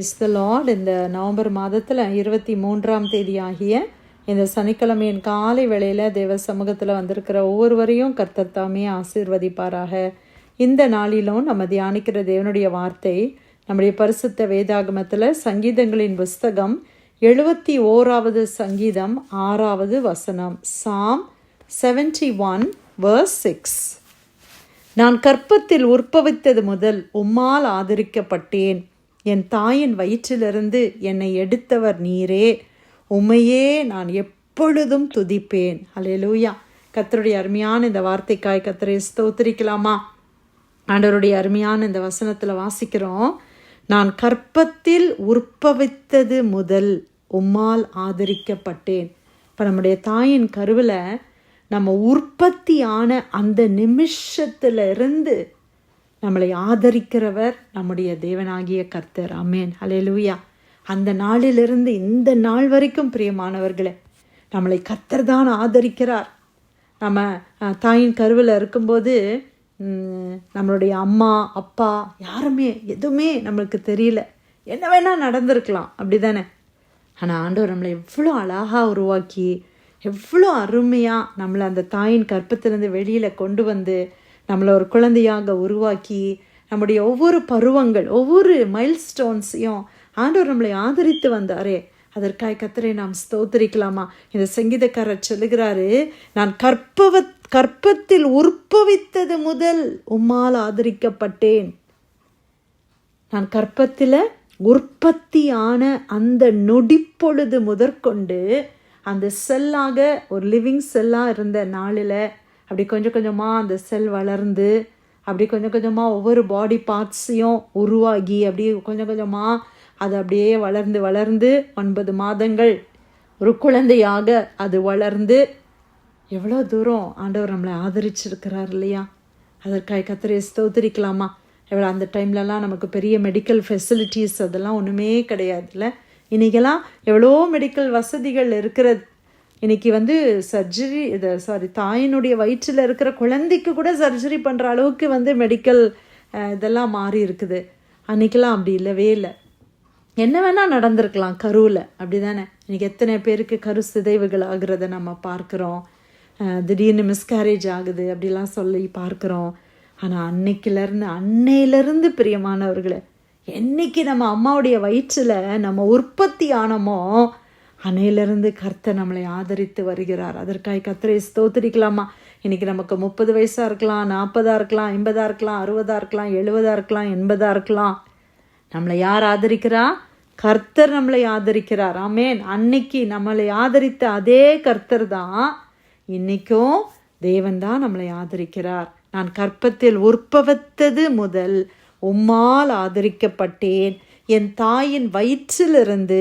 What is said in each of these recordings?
Is the Lord. இந்த November மாதத்தில் 23ஆம் தேதி ஆகிய இந்த சனிக்கிழமையின் காலை வேளையில் தேவ சமூகத்தில் வந்திருக்கிற ஒவ்வொருவரையும் கர்த்தர் தாமே ஆசீர்வதிப்பாராக. இந்த நாளிலும் நம்ம தியானிக்கிற தேவனுடைய வார்த்தை நம்முடைய பரிசுத்த வேதாகமத்தில் சங்கீதங்களின் புஸ்தகம் 71வது சங்கீதம் 6வது வசனம். Psalm 71 verse 6. நான் கற்பத்தில் உற்பவித்தது முதல் உம்மால் ஆதரிக்கப்பட்டேன். என் தாயின் வயிற்றிலிருந்து என்னை எடுத்தவர் நீரே. உம்மையே நான் எப்பொழுதும் துதிப்பேன். அல்லேலூயா. கர்த்தருடைய அருமையான இந்த வார்த்தைக்காய் கர்த்தரை ஸ்தோத்திரிக்கலாமா? ஆண்டவருடைய அருமையான இந்த வசனத்தில் வாசிக்கிறோம், நான் கற்பத்தில் உற்பவித்தது முதல் உம்மால் ஆதரிக்கப்பட்டேன். இப்போ நம்முடைய தாயின் கருவில் நம்ம உற்பத்தியான அந்த நிமிஷத்திலிருந்து நம்மளை ஆதரிக்கிறவர் நம்முடைய தேவனாகிய கர்த்தர். ஆமென், அல்லேலூயா. அந்த நாளிலிருந்து இந்த நாள் வரைக்கும் பிரியமானவர்களே, நம்மளை கர்த்தர் தான் ஆதரிக்கிறார். நம்ம தாயின் கருவில் இருக்கும்போது நம்மளுடைய அம்மா அப்பா யாருமே எதுவுமே நம்மளுக்கு தெரியல, என்ன வேணால் நடந்திருக்கலாம், அப்படி தானே? ஆனால் ஆண்டவர் நம்மளை எவ்வளோ அழகாக உருவாக்கி எவ்வளோ அருமையாக நம்மளை அந்த தாயின் கற்பத்திலேருந்து வெளியில் கொண்டு வந்து நம்மளை ஒரு குழந்தையாக உருவாக்கி நம்முடைய ஒவ்வொரு பருவங்கள் ஒவ்வொரு மைல்ஸ்டோன்ஸையும் ஆண்டவர் நம்மளை ஆதரித்து வந்தாரே, அதற்காக கர்த்தரை நாம் ஸ்தோத்திரிக்கலாமா? இந்த சங்கீதக்காரர் சொல்லுகிறாரு, நான் கற்பத்தில் உற்பவித்தது முதல் உம்மால் ஆதரிக்கப்பட்டேன். நான் கற்பத்தில் உற்பத்தியான அந்த நொடிப்பொழுது முதற்கொண்டு அந்த செல்லாக ஒரு லிவிங் செல்லாக இருந்த நாளில் அப்படி கொஞ்சம் கொஞ்சமாக அந்த செல் வளர்ந்து அப்படி கொஞ்சம் கொஞ்சமாக ஒவ்வொரு பாடி பார்ட்ஸையும் உருவாகி அப்படி கொஞ்சம் கொஞ்சமாக அது அப்படியே வளர்ந்து வளர்ந்து 9 மாதங்கள் ஒரு குழந்தையாக அது வளர்ந்து எவ்வளோ தூரம் ஆண்டவர் நம்மளை ஆதரிச்சிருக்கிறார் இல்லையா? அதற்காக கர்த்தரை ஸ்தோத்திரிக்கலாமா? எவ்வளோ அந்த டைம்லலாம் நமக்கு பெரிய மெடிக்கல் ஃபெசிலிட்டிஸ் அதெல்லாம் ஒன்றுமே கிடையாதுல்ல. இன்றைக்கெல்லாம் எவ்வளோ மெடிக்கல் வசதிகள் இருக்கிறது. இன்றைக்கி சர்ஜரி தாயினுடைய வயிற்றில் இருக்கிற குழந்தைக்கு கூட சர்ஜரி பண்ணுற அளவுக்கு மெடிக்கல் இதெல்லாம் மாறி இருக்குது. அன்றைக்கெல்லாம் அப்படி இல்லவே இல்லை. என்ன வேணால் நடந்திருக்கலாம் கருவில், அப்படி தானே? இன்றைக்கி எத்தனை பேருக்கு கரு சிதைவுகள் ஆகிறத நம்ம பார்க்குறோம். திடீர்னு மிஸ்கேரேஜ் ஆகுது அப்படிலாம் சொல்லி பார்க்குறோம். ஆனால் அன்னையிலேருந்து பிரியமானவர்களே, என்னைக்கு நம்ம அம்மாவுடைய வயிற்றில் நம்ம உற்பத்தி ஆனோமோ அன்னையிலிருந்து கர்த்தர் நம்மளை ஆதரித்து வருகிறார். அதற்காக கர்த்தரை ஸ்தோத்திரிக்கலாமா? இன்றைக்கி நமக்கு 30 வயசாக இருக்கலாம், 40 இருக்கலாம், 50 இருக்கலாம், 60 இருக்கலாம், 70 இருக்கலாம், 80 இருக்கலாம். நம்மளை யார் ஆதரிக்கிறா? கர்த்தர் நம்மளை ஆதரிக்கிறார். ஆமேன். அன்னைக்கு நம்மளை ஆதரித்த அதே கர்த்தர் தான் இன்றைக்கும் தேவன் தான் நம்மளை ஆதரிக்கிறார். நான் கற்பத்தில் உற்பவித்தது முதல் உம்மால் ஆதரிக்கப்பட்டேன். என் தாயின் வயிற்றிலிருந்து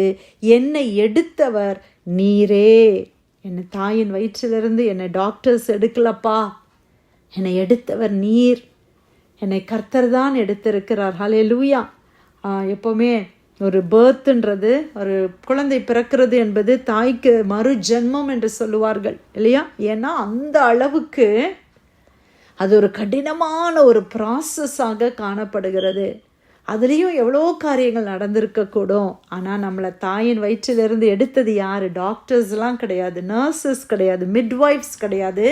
என்னை எடுத்தவர் நீரே. என்னை தாயின் வயிற்றிலிருந்து என்னை டாக்டர்ஸ் எடுக்கலப்பா, என்னை எடுத்தவர் நீர். என்னை கர்த்தர் தான் எடுத்திருக்கிறார். ஹல்லேலூயா. எப்போவுமே ஒரு பர்த்ன்றது, ஒரு குழந்தை பிறக்கிறது என்பது தாய்க்கு மறு ஜென்மம் என்று சொல்லுவார்கள் இல்லையா? ஏன்னா அந்த அளவுக்கு அது ஒரு கடினமான ஒரு ப்ராசஸாக காணப்படுகிறது. அதுலேயும் எவ்வளோ காரியங்கள் நடந்திருக்கக்கூடும். ஆனால் நம்மளை தாயின் வயிற்றிலிருந்து எடுத்தது யார்? டாக்டர்ஸ்லாம் கிடையாது, நர்சஸ் கிடையாது, மிட்வைஃப்ஸ் கிடையாது.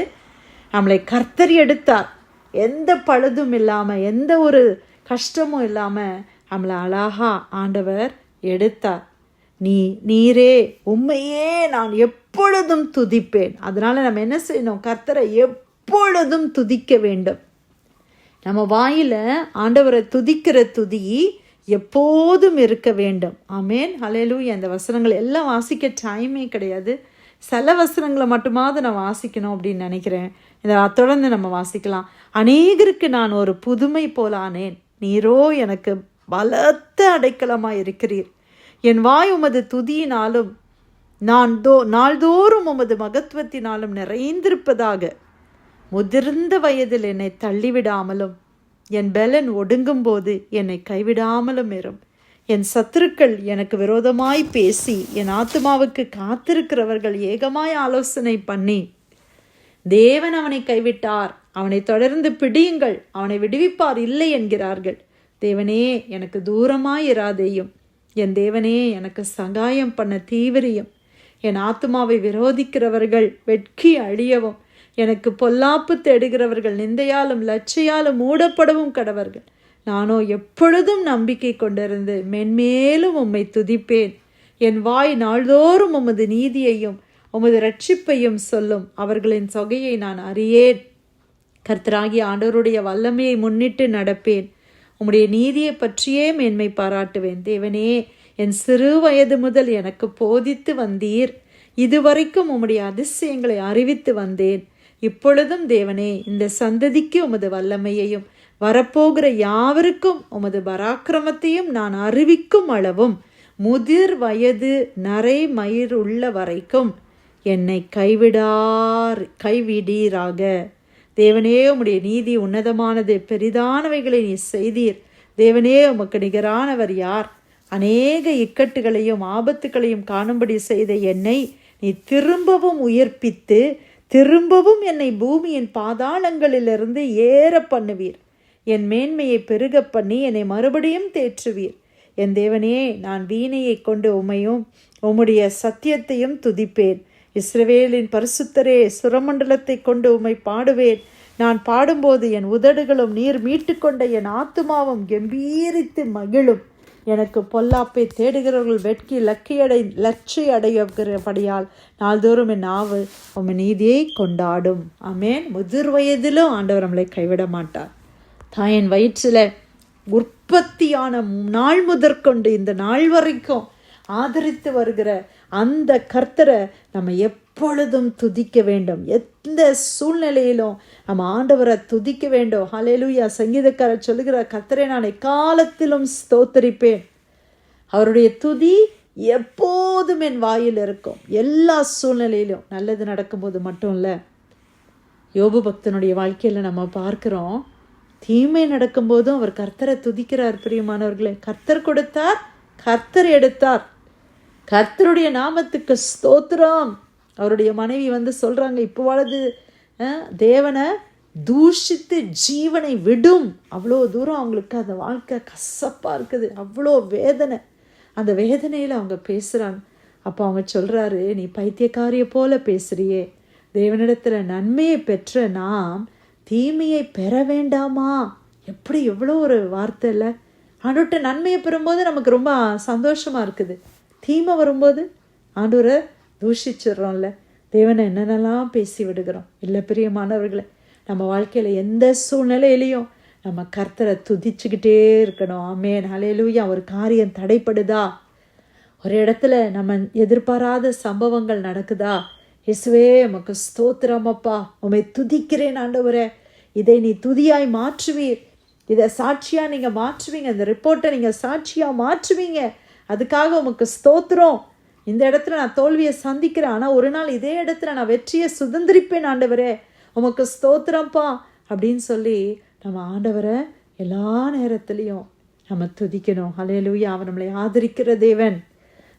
நம்மளை கர்த்தர் எடுத்தார். எந்த பழுதும் இல்லாமல், எந்த ஒரு கஷ்டமும் இல்லாமல் நம்மளை அழகா ஆண்டவர் எடுத்தார். நீரே உம்மையே நான் எப்பொழுதும் துதிப்பேன். அதனால் நம்ம என்ன செய்யணும்? கர்த்தரை எப்பொழுதும் துதிக்க வேண்டும். நம்ம வாயில் ஆண்டவரை துதிக்கிற துதி எப்போதும் இருக்க வேண்டும். ஆமேன், ஹல்லேலூயா. இந்த வசனங்கள் எல்லாம் வாசிக்க டைமே கிடையாது. சில வசனங்களை மட்டுமாவது நான் வாசிக்கணும் அப்படின்னு நினைக்கிறேன். இதை தொடர்ந்து நம்ம வாசிக்கலாம். அநேகருக்கு நான் ஒரு புதுமை போல் ஆனேன், நீரோ எனக்கு பலத்த அடைக்கலமாக இருக்கிறீர். என் வாய் உமது துதியினாலும் நாள்தோறும் உமது மகத்துவத்தினாலும் நிறைந்திருப்பதாக. முதிர்ந்த வயதில் என்னை தள்ளிவிடாமலும் என் பெலன் ஒடுங்கும் போது என்னை கைவிடாமலும் இரும். என் சத்துருக்கள் எனக்கு விரோதமாய் பேசி என் ஆத்துமாவுக்கு காத்திருக்கிறவர்கள் ஏகமாய் ஆலோசனை பண்ணி, தேவன் அவனை கைவிட்டார், அவனை தொடர்ந்து பிடியுங்கள், அவனை விடுவிப்பார் இல்லை என்கிறார்கள். தேவனே எனக்கு தூரமாயிராதேயும், என் தேவனே, எனக்கு சகாயம் பண்ண தீவிரியம். என் ஆத்துமாவை விரோதிக்கிறவர்கள் வெட்கி அழியவும், எனக்கு பொல்லாப்பு தேடுகிறவர்கள் நிந்தையாலும் லட்சையாலும் மூடப்படவும் கடவர்கள். நானோ எப்பொழுதும் நம்பிக்கை கொண்டிருந்து மென்மேலும் உம்மை துதிப்பேன். என் வாய் நாள்தோறும் உமது நீதியையும் உமது இரட்சிப்பையும் சொல்லும். அவர்களின் தொகையை நான் அறியேன். கர்த்தராகிய ஆண்டவருடைய வல்லமையை முன்னிட்டு நடப்பேன். உம்முடைய நீதியை பற்றியே மேன்மை பாராட்டுவேன். தேவனே, என் சிறு வயது முதல் எனக்கு போதித்து வந்தீர். இதுவரைக்கும் உம்முடைய அதிசயங்களை அறிவித்து வந்தேன். இப்பொழுதும் தேவனே, இந்த சந்ததிக்கு உமது வல்லமையையும் வரப்போகிற யாவருக்கும் உமது பராக்கிரமத்தையும் நான் அறிவிக்கும் அளவும் முதிர் வயது நரை மயிர் உள்ள வரைக்கும் என்னை கைவிடீராக. தேவனே, உம்முடைய நீதி உன்னதமானது, பெரிதானவைகளை நீ செய்தீர். தேவனே, உமக்கு நிகரானவர் யார்? அநேக இக்கட்டுகளையும் ஆபத்துகளையும் காணும்படி செய்த என்னை நீ திரும்பவும் உயிர்ப்பித்து திரும்பவும் என்னை பூமியின் பாதாளங்களிலிருந்து ஏற பண்ணுவீர். என் மேன்மையை பெருக பண்ணி என்னை மறுபடியும் தேற்றுவீர். என் தேவனே, நான் வீணையை கொண்டு உம்மையும் உம்முடைய சத்தியத்தையும் துதிப்பேன். இஸ்ரவேலின் பரிசுத்தரே, சுரமண்டலத்தை கொண்டு உம்மை பாடுவேன். நான் பாடும்போது என் உதடுகளும் நீர் மீட்டு கொண்ட என் ஆத்துமாவும் கம்பீரித்து மகிழும். எனக்கு பொல்லாப்பை தேடுகிறவர்கள் வெட்கி லட்சை அடைகிறபடியால் நாள்தோறும் என் நாவு உம்மை நீதியை கொண்டாடும். ஆமேன். முதிர் வயதிலும் ஆண்டவர் நம்மளை கைவிட மாட்டார். தாயின் வயிற்றில் உற்பத்தியான நாள் முதற்கொண்டு இந்த நாள் வரைக்கும் ஆதரித்து வருகிற அந்த கர்த்தரை நம்ம எப்பொழுதும் துதிக்க வேண்டும். எந்த சூழ்நிலையிலும் நம்ம ஆண்டவரை துதிக்க வேண்டும். ஹல்லேலூயா. சங்கீதக்காரர் சொல்லுகிற, கர்த்தரை நான் எக்காலத்திலும் ஸ்தோத்தரிப்பேன். அவருடைய துதி எப்போதும் என் வாயில் இருக்கும். எல்லா சூழ்நிலையிலும். நல்லது நடக்கும்போது மட்டும் இல்லை. யோபு பக்தனுடைய வாழ்க்கையில் நம்ம பார்க்கிறோம், தீமை நடக்கும்போதும் அவர் கர்த்தரை துதிக்கிறார். பிரியமானவர்களே, கர்த்தர் கொடுத்தார், கர்த்தர் எடுத்தார். கர்த்தருடைய நாமத்துக்கு ஸ்தோத்திரம். அவருடைய மனைவி சொல்கிறாங்க, இப்போவாவது தேவனை தூஷித்து ஜீவனை விடும். அவ்வளோ தூரம் அவங்களுக்கு அந்த வாழ்க்கை கசப்பாக இருக்குது. அவ்வளோ வேதனை. அந்த வேதனையில் அவங்க பேசுகிறாங்க. அப்போ அவங்க சொல்கிறாரு, நீ பைத்தியக்காரியை போல பேசுகிறியே. தேவனிடத்தில் நன்மையை பெற்ற நாம் தீமையை பெற வேண்டாமா? எப்படி எவ்வளோ ஒரு வார்த்தை இல்லை. ஆண்டவர்கிட்ட நன்மையை பெறும்போது நமக்கு ரொம்ப சந்தோஷமாக இருக்குது. தீமை வரும்போது ஆண்டவரை தூஷிச்சிட்றோம்ல, தேவனை என்னென்னலாம் பேசி விடுகிறோம். இல்லை பிரியமானவர்களை, நம்ம வாழ்க்கையில் எந்த சூழ்நிலையிலையும் நம்ம கர்த்தரை துதிச்சுக்கிட்டே இருக்கணும். ஆமேன். ஹல்லேலூயா. ஒரு காரியம் தடைப்படுதா, ஒரு இடத்துல நம்ம எதிர்பாராத சம்பவங்கள் நடக்குதா, இயேசுவே உமக்கு ஸ்தோத்திரமப்பா, உம்மை துதிக்கிறேன் ஆண்டவரே, இதை நீ துதியாய் மாற்றுவீர், இதை சாட்சியாக நீங்கள் மாற்றுவீங்க, இந்த ரிப்போர்ட்டை நீங்கள் சாட்சியாக மாற்றுவீங்க, அதுக்காக உமக்கு ஸ்தோத்திரம். இந்த இடத்துல நான் தோல்வியை சந்திக்கிறேன், ஆனால் ஒரு நாள் இதே இடத்துல நான் வெற்றியை சுதந்திரிப்பேன் ஆண்டவரே, உமக்கு ஸ்தோத்திரம்ப்பா அப்படின்னு சொல்லி நம்ம ஆண்டவரை எல்லா நேரத்துலையும் நம்ம துதிக்கணும். ஹல்லேலூயா. அவர் நம்மளை ஆதரிக்கிற தேவன்,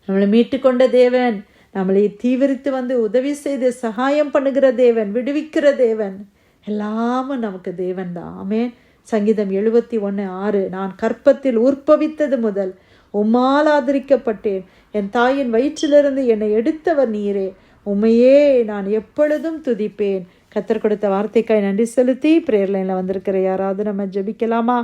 நம்மளை மீட்டுக்கொண்ட தேவன், நம்மளை தீவிரித்து உதவி செய்து சகாயம் பண்ணுகிற தேவன், விடுவிக்கிற தேவன், எல்லாமும் நமக்கு தேவன் தான். ஆமேன். சங்கீதம் 71:6, நான் கற்பத்தில் உற்பவித்தது முதல் உம்மால் ஆதரிக்கப்பட்டேன், என் தாயின் வயிற்றிலிருந்து என்னை எடுத்தவர் நீரே, உம்மையே நான் எப்பொழுதும் துதிப்பேன். கர்த்தர் கொடுத்த வார்த்தைக்காய் நன்றி செலுத்தி பிரேயர் லைனில் வந்திருக்கிற யாராவது நம்ம ஜெபிக்கலாமா?